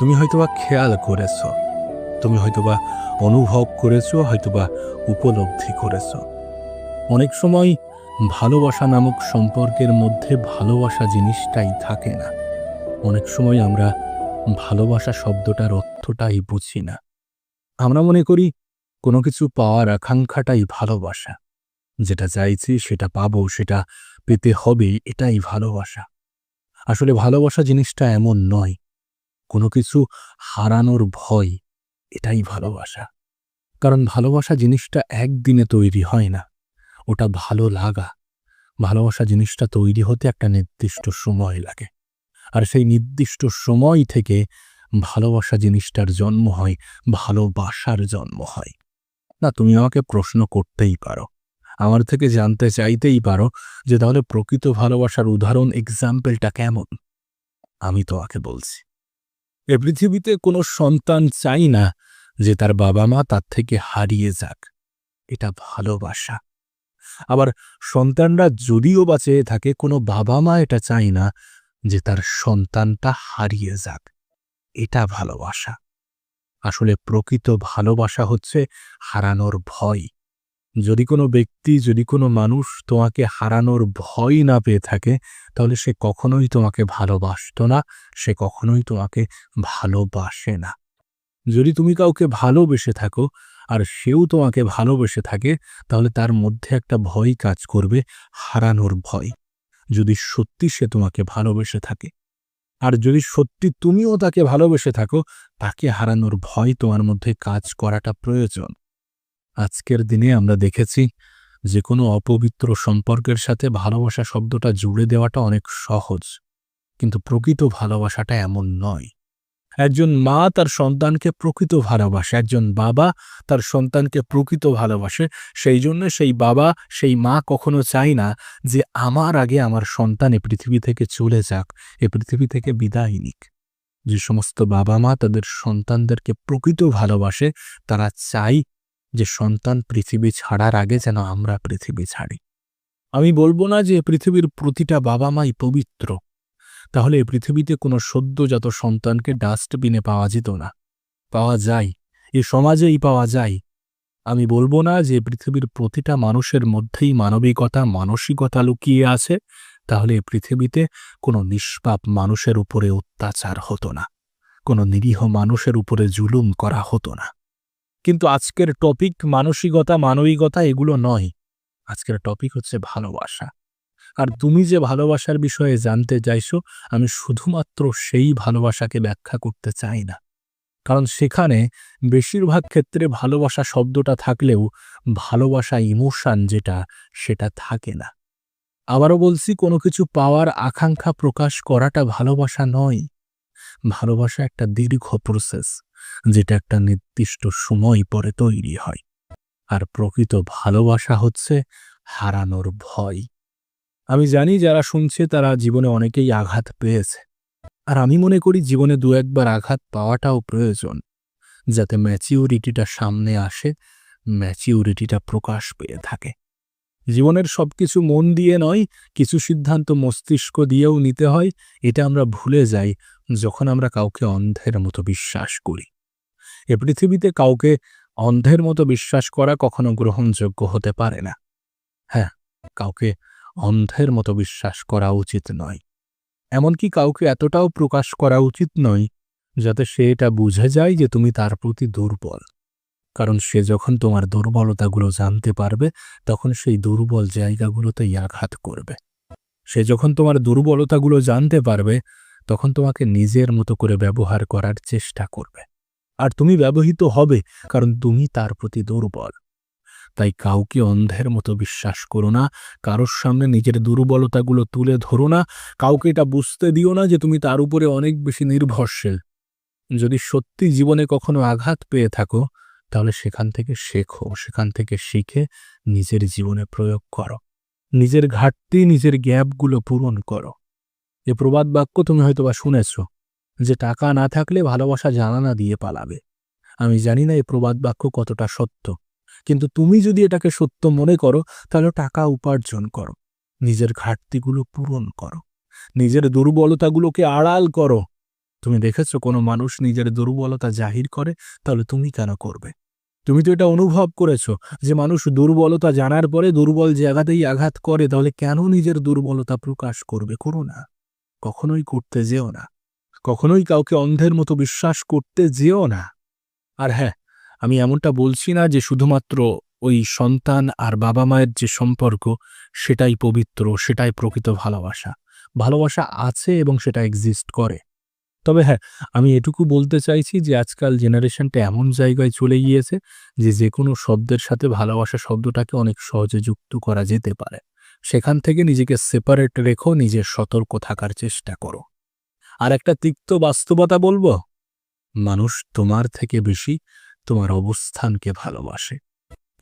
তুমি হয়তোবা খেয়াল করেছ, তুমি হয়তোবা অনুভব করেছ, হয়তোবা উপলব্ধি করেছ। অনেক সময় ভালোবাসা নামক সম্পর্কের মধ্যে ভালোবাসা জিনিসটাই থাকে না। অনেক সময় আমরা ভালোবাসা শব্দটার অর্থটাই বুঝি না। আমরা মনে করি কোনো কিছু পাওয়ার আকাঙ্ক্ষাটাই ভালোবাসা। যেটা চাইছি সেটা পাবো, সেটা পেতে হবে, এটাই ভালোবাসা। আসলে ভালোবাসা জিনিসটা এমন নয়। কোনো কিছু হারানোর ভয়, এটাই ভালোবাসা। কারণ ভালোবাসা জিনিসটা একদিনে তৈরি হয় না। ওটা ভালো লাগা। ভালোবাসা জিনিসটা তৈরি হতে একটা নির্দিষ্ট সময় লাগে। আর সেই নির্দিষ্ট সময় থেকে ভালোবাসা জিনিসটার জন্ম হয়, ভালোবাসার জন্ম হয়। না, তুমি আমাকে প্রশ্ন করতেই পারো। আমার থেকে জানতে চাইতেই পারো যে তাহলে প্রকৃত ভালোবাসার উদাহরণ এক্সাম্পলটা কেমন? আমি তোমাকে বলছি। এ পৃথিবীতে কোনো সন্তান চাই না যে তার বাবা-মা তার থেকে হারিয়ে যাক। এটা ভালোবাসা। আবার সন্তানরা যদিও বা চেয়ে থাকে, কোনো বাবা-মা এটা চায় না যে তার সন্তানটা হারিয়ে যাক। এটা ভালোবাসা। আসলে প্রকৃত ভালোবাসা হচ্ছে হারানোর ভয়। যদি কোনো ব্যক্তি, যদি কোনো মানুষ তোমাকে হারানোর ভয় না পেয়ে থাকে, তাহলে সে কখনোই তোমাকে ভালোবাসত না, সে কখনোই তোমাকে ভালোবাসে না। যদি তুমি কাউকে ভালোবেসে থাকো আর সেও তোমাকে ভালোবেসে থাকে, তাহলে তার মধ্যে একটা ভয় কাজ করবে, হারানোর ভয়। যদি সত্যি সে তোমাকে ভালোবেসে থাকে। আর যদি সত্যি তুমিও তাকে ভালোবেসে থাকো, তাকে হারানোর ভয় তোমার মধ্যে কাজ করাটা প্রয়োজন। আজকের দিনে আমরা দেখেছি যে কোনো অপবিত্র সম্পর্কের সাথে ভালোবাসা শব্দটা জুড়ে দেওয়াটা অনেক সহজ, কিন্তু প্রকৃত ভালোবাসাটা এমন নয়। একজন মা তার সন্তানকে প্রকৃত ভালোবাসে, একজন বাবা তার সন্তানকে প্রকৃত ভালোবাসে। সেই জন্য সেই বাবা, সেই মা কখনো চায় না যে আমার আগে আমার সন্তান এ পৃথিবী থেকে চলে যাক, এ পৃথিবী থেকে বিদায় নিক। যে সমস্ত বাবা মা তাদের সন্তানদেরকে প্রকৃত ভালোবাসে, তারা চায় যে সন্তান পৃথিবী ছাড়ার আগে যেন আমরা পৃথিবী ছাড়ি। আমি বলবো না যে পৃথিবীর প্রতিটা বাবা মাই পবিত্র। তাহলে এ পৃথিবীতে কোনো সদ্যজাত সন্তানকে ডাস্টবিনে পাওয়া যেত না। পাওয়া যায়, এ সমাজেই পাওয়া যায়। আমি বলবো না যে পৃথিবীর প্রতিটা মানুষের মধ্যেই মানবিকতা, মানসিকতা লুকিয়ে আছে। তাহলে এ পৃথিবীতে কোনো নিষ্পাপ মানুষের উপরে অত্যাচার হতো না, কোনো নিরীহ মানুষের উপরে জুলুম করা হতো না। কিন্তু আজকের টপিক মানসিকতা, মানবিকতা এগুলো নয়। আজকের টপিক হচ্ছে ভালোবাসা। আর তুমি যে ভালোবাসার বিষয়ে জানতে চাইছো, আমি শুধুমাত্র সেই ভালোবাসাকে ব্যাখ্যা করতে চাই না। কারণ সেখানে বেশিরভাগ ক্ষেত্রে ভালোবাসা শব্দটা থাকলেও ভালোবাসা ইমোশন যেটা, সেটা থাকে না। আবারও বলছি, কোনো কিছু পাওয়ার আকাঙ্ক্ষা প্রকাশ করাটা ভালোবাসা নয়। ভালোবাসা একটা দীর্ঘ প্রসেস, যেটা একটা নির্দিষ্ট সময় পরে তৈরি হয়। আর প্রকৃত ভালোবাসা হচ্ছে হারানোর ভয়। আমি জানি যারা শুনছে তারা জীবনে অনেকেই আঘাত পেয়েছে। আর আমি মনে করি জীবনে দু একবার আঘাত পাওয়াটাও প্রয়োজন, যাতে ম্যাচিউরিটিটা সামনে আসে, ম্যাচিউরিটিটা প্রকাশ পেয়ে থাকে। জীবনের সবকিছু মন দিয়ে নয়, কিছু সিদ্ধান্ত মস্তিষ্ক দিয়েও নিতে হয়। এটা আমরা ভুলে যাই যখন আমরা কাউকে অন্ধের মতো বিশ্বাস করি। এ পৃথিবীতে কাউকে অন্ধের মতো বিশ্বাস করা কখনো গ্রহণযোগ্য হতে পারে না। হ্যাঁ, কাউকে অন্ধের মতো বিশ্বাস করা উচিত নয়। এমনকি কাউকে এতটাও প্রকাশ করা উচিত নয় যাতে সে এটা বুঝে যায় যে তুমি তার প্রতি দুর্বল। কারণ সে যখন তোমার দুর্বলতাগুলো জানতে পারবে, তখন সেই দুর্বল জায়গাগুলোতেই আঘাত করবে। সে যখন তোমার দুর্বলতাগুলো জানতে পারবে, তখন তোমাকে নিজের মতো করে ব্যবহার করার চেষ্টা করবে। আর তুমি ব্যবহৃত হবে, কারণ তুমি তার প্রতি দুর্বল। তাই কাউকে অন্ধের মতো বিশ্বাস করো না, কারোর সামনে নিজের দুর্বলতাগুলো তুলে ধরো না, কাউকে এটা বুঝতে দিও না যে তুমি তার উপরে অনেক বেশি নির্ভরশীল। যদি সত্যি জীবনে কখনো আঘাত পেয়ে থাকো, তাহলে সেখান থেকে শেখো, সেখান থেকে শিখে নিজের জীবনে প্রয়োগ করো। নিজের ঘাটতি, নিজের গ্যাপগুলো পূরণ করো। এ প্রবাদ বাক্য তুমি হয়তোবা শুনেছ যে টাকা না থাকলে ভালোবাসা জানালা দিয়ে পালাবে। আমি জানি না এই প্রবাদ বাক্য কতটা সত্য, কিন্তু তুমি যদি এটাকে সত্য মনে করো, তাহলে টাকা উপার্জন করো, নিজের ঘাটতিগুলো পূরণ করো, নিজের দুর্বলতাগুলোকে আড়াল করো। তুমি দেখেছো কোনো মানুষ নিজের দুর্বলতা জাহির করে, তাহলে তুমি কেন করবে? তুমি তো এটা অনুভব করেছো যে মানুষ দুর্বলতা জানার পরে দুর্বল জায়গাতেই আঘাত করে, তাহলে কেন নিজের দুর্বলতা প্রকাশ করবে? করো না। কখনোই করতে যেও না। কখনোই কাউকে অন্ধের মতো বিশ্বাস করতে যেও না। আর হ্যাঁ, আমি এমনটা বলছি না যে শুধুমাত্র ওই সন্তান আর বাবা-মায়ের যে সম্পর্ক সেটাই পবিত্র, সেটাই প্রকৃত ভালোবাসা। ভালোবাসা আছে এবং সেটা এক্সিস্ট করে। তবে হ্যাঁ, আমি এটুকু বলতে চাইছি যে আজকাল জেনারেশনটা এমন জায়গায় চলে গিয়েছে যে যেকোনো শব্দের সাথে ভালোবাসা শব্দটাকে অনেক সহজে যুক্ত করা যেতে পারে। সেখান থেকে নিজেকে সেপারেট রেখো, নিজে সতর্ক থাকার চেষ্টা করো। আর একটা তিক্ত বাস্তবতা বলবো, মানুষ তোমার থেকে বেশি তোমার অবস্থানকে ভালোবাসে।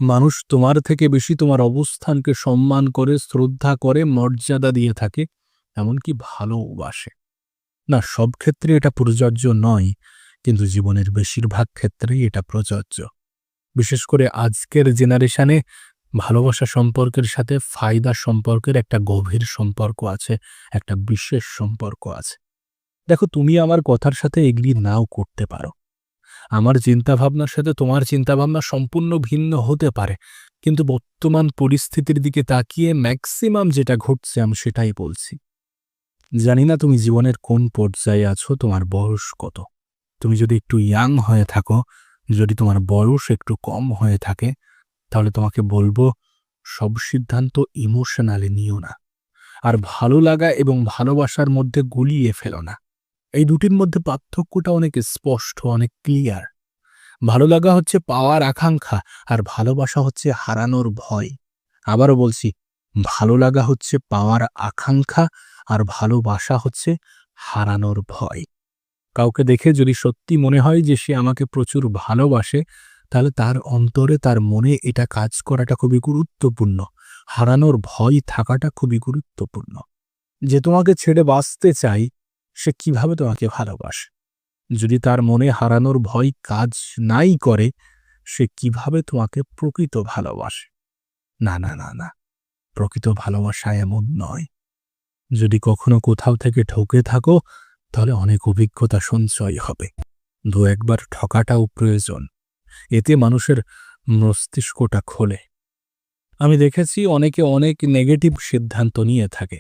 মানুষ তোমার থেকে বেশি তোমার অবস্থানকে সম্মান করে, শ্রদ্ধা করে, মর্যাদা দিয়ে থাকে, এমনকি ভালোবাসে। না, সব ক্ষেত্রে এটা প্রযোজ্য নয়, কিন্তু জীবনের বেশিরভাগ ক্ষেত্রেই এটা প্রযোজ্য। বিশেষ করে আজকের জেনারেশনে ভালোবাসা সম্পর্কের সাথে ফায়দা সম্পর্কের একটা গভীর সম্পর্ক আছে, একটা বিশেষ সম্পর্ক আছে। দেখো, তুমি আমার কথার সাথে এগ্রি নাও করতে পারো। আমার চিন্তাভাবনার সাথে তোমার চিন্তাভাবনা সম্পূর্ণ ভিন্ন হতে পারে, কিন্তু বর্তমান পরিস্থিতির দিকে তাকিয়ে ম্যাক্সিমাম যেটা ঘটছে আমি সেটাই বলছি। জানি না তুমি জীবনের কোন পর্যায়ে আছো, তোমার বয়স কত। তুমি যদি একটু ইয়াং হয়ে থাকো, যদি তোমার বয়স একটু কম হয়ে থাকে, তাহলে তোমাকে বলবো সব সিদ্ধান্ত ইমোশনালি নিও না। আর ভালো লাগা এবং ভালোবাসার মধ্যে গুলিয়ে ফেলো না। এই দুটির মধ্যে পার্থক্যটা অনেক স্পষ্ট, অনেক ক্লিয়ার। ভালো লাগা হচ্ছে পাওয়ার আকাঙ্ক্ষা, আর ভালোবাসা হচ্ছে হারানোর ভয়। আবারও বলছি, ভালো লাগা হচ্ছে পাওয়ার আকাঙ্ক্ষা, আর ভালোবাসা হচ্ছে হারানোর ভয়। কাউকে দেখে যদি সত্যি মনে হয় যে সে আমাকে প্রচুর ভালোবাসে, তাহলে তার অন্তরে, তার মনে এটা কাজ করাটা খুবই গুরুত্বপূর্ণ। হারানোর ভয় থাকাটা খুবই গুরুত্বপূর্ণ। যে তোমাকে ছেড়ে বাঁচতে চাই, সে কিভাবে তোমাকে ভালোবাসে? যদি তার মনে হারানোর ভয় কাজ নাই করে, সে কিভাবে তোমাকে প্রকৃত ভালোবাসে? না, না, না, না, প্রকৃত ভালোবাসা এমন নয়। যদি কখনো কোথাও থেকে ঠকে থাকো, তাহলে অনেক অভিজ্ঞতা সঞ্চয় হবে। দু একবার ঠকাটাও প্রয়োজন। এতে মানুষের মস্তিষ্কটা খোলে। আমি দেখেছি অনেকে অনেক নেগেটিভ সিদ্ধান্ত নিয়ে থাকে।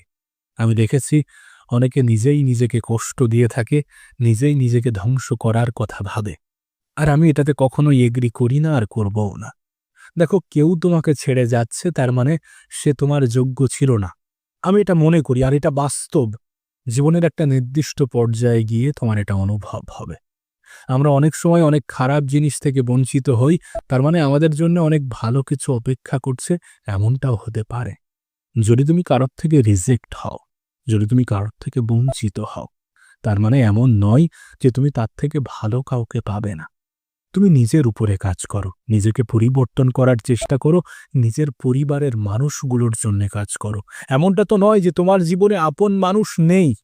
আমি দেখেছি অনেকে নিজেই নিজেকে কষ্ট দিয়ে থাকে, নিজেই নিজেকে ধ্বংস করার কথা ভাবে। আর আমি এটাতে কখনোই এগ্রি করি না, আর করবও না। দেখো, কেউ তোমাকে ছেড়ে যাচ্ছে, তার মানে সে তোমার যোগ্য ছিল না। আমি এটা মনে করি, আর এটা বাস্তব। জীবনের একটা নির্দিষ্ট পর্যায়ে গিয়ে তোমার এটা অনুভব হবে। আমরা অনেক সময় অনেক খারাপ জিনিস থেকে বঞ্চিত হই, তার মানে আমাদের জন্য অনেক ভালো কিছু অপেক্ষা করছে, এমনটাও হতে পারে। যদি তুমি কারোর থেকে রিজেক্ট হও, যদি তুমি কারোর থেকে বঞ্চিত হও, তার মানে এমন নয় যে তুমি তার থেকে ভালো কাউকে পাবে না। তুমি নিজের উপরে কাজ করো, নিজেকে পরিবর্তন করার চেষ্টা করো, নিজের পরিবারের মানুষগুলোর জন্য কাজ করো। এমনটা তো নয় যে তোমার জীবনে আপন মানুষ নেই।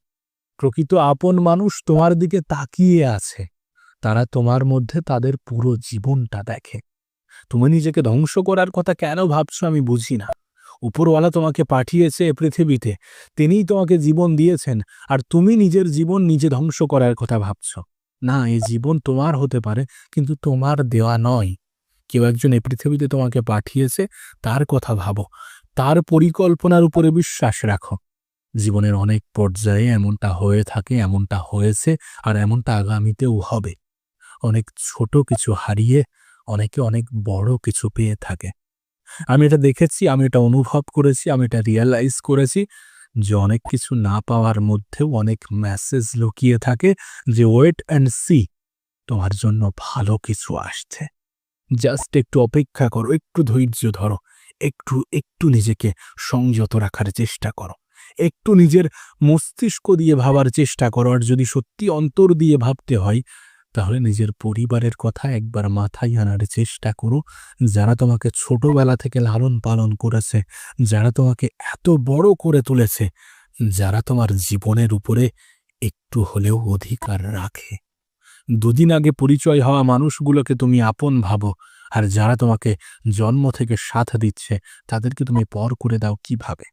প্রকৃত আপন মানুষ তোমার দিকে তাকিয়ে আছে। তারা তোমার মধ্যে তাদের পুরো জীবনটা দেখে। তুমি নিজেকে ধ্বংস করার কথা কেন ভাবছো আমি বুঝি না। উপরওয়ালা তোমাকে পাঠিয়েছে এ পৃথিবীতে, তিনিই তোমাকে জীবন দিয়েছেন, আর তুমি নিজের জীবন নিজে ধ্বংস করার কথা ভাবছ। না, এই জীবন তোমার হতে পারে, কিন্তু তোমার দেওয়া নয়। কেউ একজন এ পৃথিবীতে তোমাকে পাঠিয়েছে, তার কথা ভাবো, তার পরিকল্পনার উপরে বিশ্বাস রাখো। জীবনের অনেক পর্যায়ে এমনটা হয়ে থাকে, এমনটা হয়েছে, আর এমনটা আগামীতেও হবে। অনেক ছোট কিছু হারিয়ে অনেকে অনেক বড় কিছু পেয়ে থাকে। আমি এটা দেখেছি, আমি এটা অনুভব করেছি, আমি এটা রিয়ালাইজ করেছি যে অনেক কিছু না পাওয়ার মধ্যেও অনেক মেসেজ লুকিয়ে থাকে, যে ওয়েট অ্যান্ড সি, তোমার জন্য ভালো কিছু আসছে। জাস্ট একটু অপেক্ষা করো, একটু ধৈর্য ধরো, একটু একটু নিজেকে সংযত রাখার চেষ্টা করো, একটু নিজের মস্তিষ্ক দিয়ে ভাবার চেষ্টা করো। আর যদি সত্যি অন্তর দিয়ে ভাবতে হয়, তাহলে নিজের পরিবারের কথা একবার মাথায় আনার চেষ্টা করো। যারা তোমাকে ছোটবেলা থেকে লালন পালন করেছে, যারা তোমাকে এত বড় করে তুলেছে, যারা তোমার জীবনের উপরে একটু হলেও অধিকার রাখে। দুদিন আগে পরিচয় হওয়া মানুষগুলোকে তুমি আপন ভাবো, আর যারা তোমাকে জন্ম থেকে সাথ দিচ্ছে, তাদেরকে তুমি পর করে দাও কিভাবে?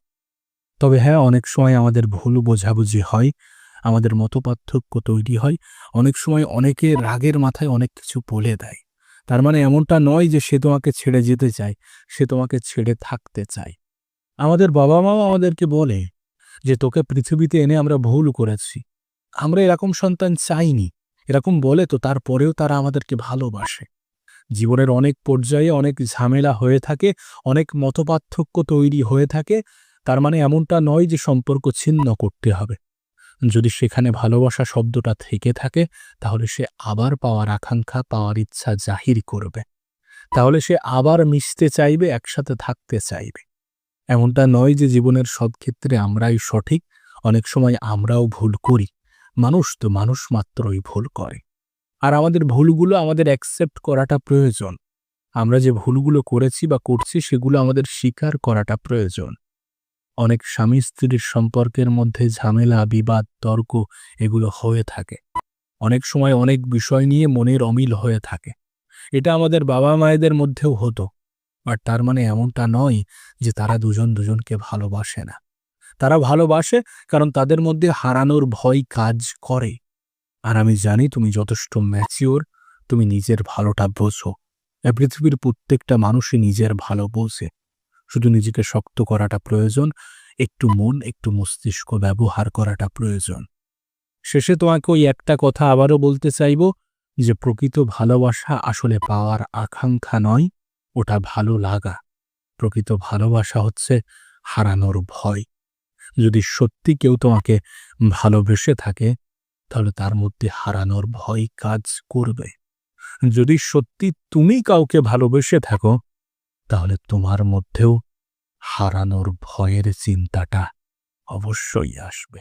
তবে হ্যাঁ, অনেক সময় আমাদের ভুল বোঝাবুঝি হয়, আমাদের মতপার্থক্য তৈরি হয়। অনেক সময় অনেকে রাগের মাথায় অনেক কিছু বলে দেয়। তার মানে এমনটা নয় যে সে তোমাকে ছেড়ে যেতে চায়, সে তোমাকে ছেড়ে থাকতে চায়। আমাদের বাবা-মাও আমাদেরকে বলে যে, "তোকে পৃথিবীতে এনে আমরা ভুল করেছি। আমরা এরকম সন্তান চাইনি।" এরকম বলে তো তারপরেও তারা আমাদেরকে ভালোবাসে। জীবনের অনেক পর্যায়ে অনেক ঝামেলা হয়ে থাকে, অনেক মতপার্থক্য তৈরি হয়ে থাকে। তার মানে এমনটা নয় যে সম্পর্ক ছিন্ন করতে হবে। যদি সেখানে ভালোবাসা শব্দটা থেকে থাকে, তাহলে সে আবার পাওয়ার আকাঙ্ক্ষা, পাওয়ার ইচ্ছা জাহির করবে। তাহলে সে আবার মিশতে চাইবে, একসাথে থাকতে চাইবে। এমনটা নয় যে জীবনের সব ক্ষেত্রে আমরাই সঠিক, অনেক সময় আমরাও ভুল করি। মানুষ তো মানুষ মাত্রই ভুল করে। আর আমাদের ভুলগুলো আমাদের অ্যাকসেপ্ট করাটা প্রয়োজন। আমরা যে ভুলগুলো করেছি বা করছি সেগুলো আমাদের স্বীকার করাটা প্রয়োজন। অনেক স্বামী-স্ত্রীর সম্পর্কের মধ্যে ঝামেলা, বিবাদ, তর্ক এগুলো হয়ে থাকে। অনেক সময় অনেক বিষয় নিয়ে মনের অমিল হয়ে থাকে। এটা আমাদের বাবা-মায়েদের মধ্যেও হতো। বাট তার মানে এমনটা নয় যে তারা দুজন দুজনকে ভালোবাসে না। তারা ভালোবাসে কারণ তাদের মধ্যে হারানোর ভয় কাজ করে। আর আমি জানি তুমি যথেষ্ট ম্যাচিউর, তুমি নিজের ভালোটা বোঝো। পৃথিবীর প্রত্যেকটা মানুষই নিজের ভালো বোঝে। শুধু নিজেকে শক্ত করাটা প্রয়োজন, একটু মন, একটু মস্তিষ্ক ব্যবহার করাটা প্রয়োজন। শেষে তোমাকে ওই একটা কথা আবারও বলতে চাইব যে প্রকৃত ভালোবাসা আসলে পাওয়ার আকাঙ্ক্ষা নয়, ওটা ভালো লাগা। প্রকৃত ভালোবাসা হচ্ছে হারানোর ভয়। যদি সত্যি কেউ তোমাকে ভালোবেসে থাকে, তাহলে তার মধ্যে হারানোর ভয় কাজ করবে। যদি সত্যি তুমি কাউকে ভালোবেসে থাকো, তাহলে তোমার মধ্যেও হারানোর ভয়ের চিন্তাটা অবশ্যই আসবে।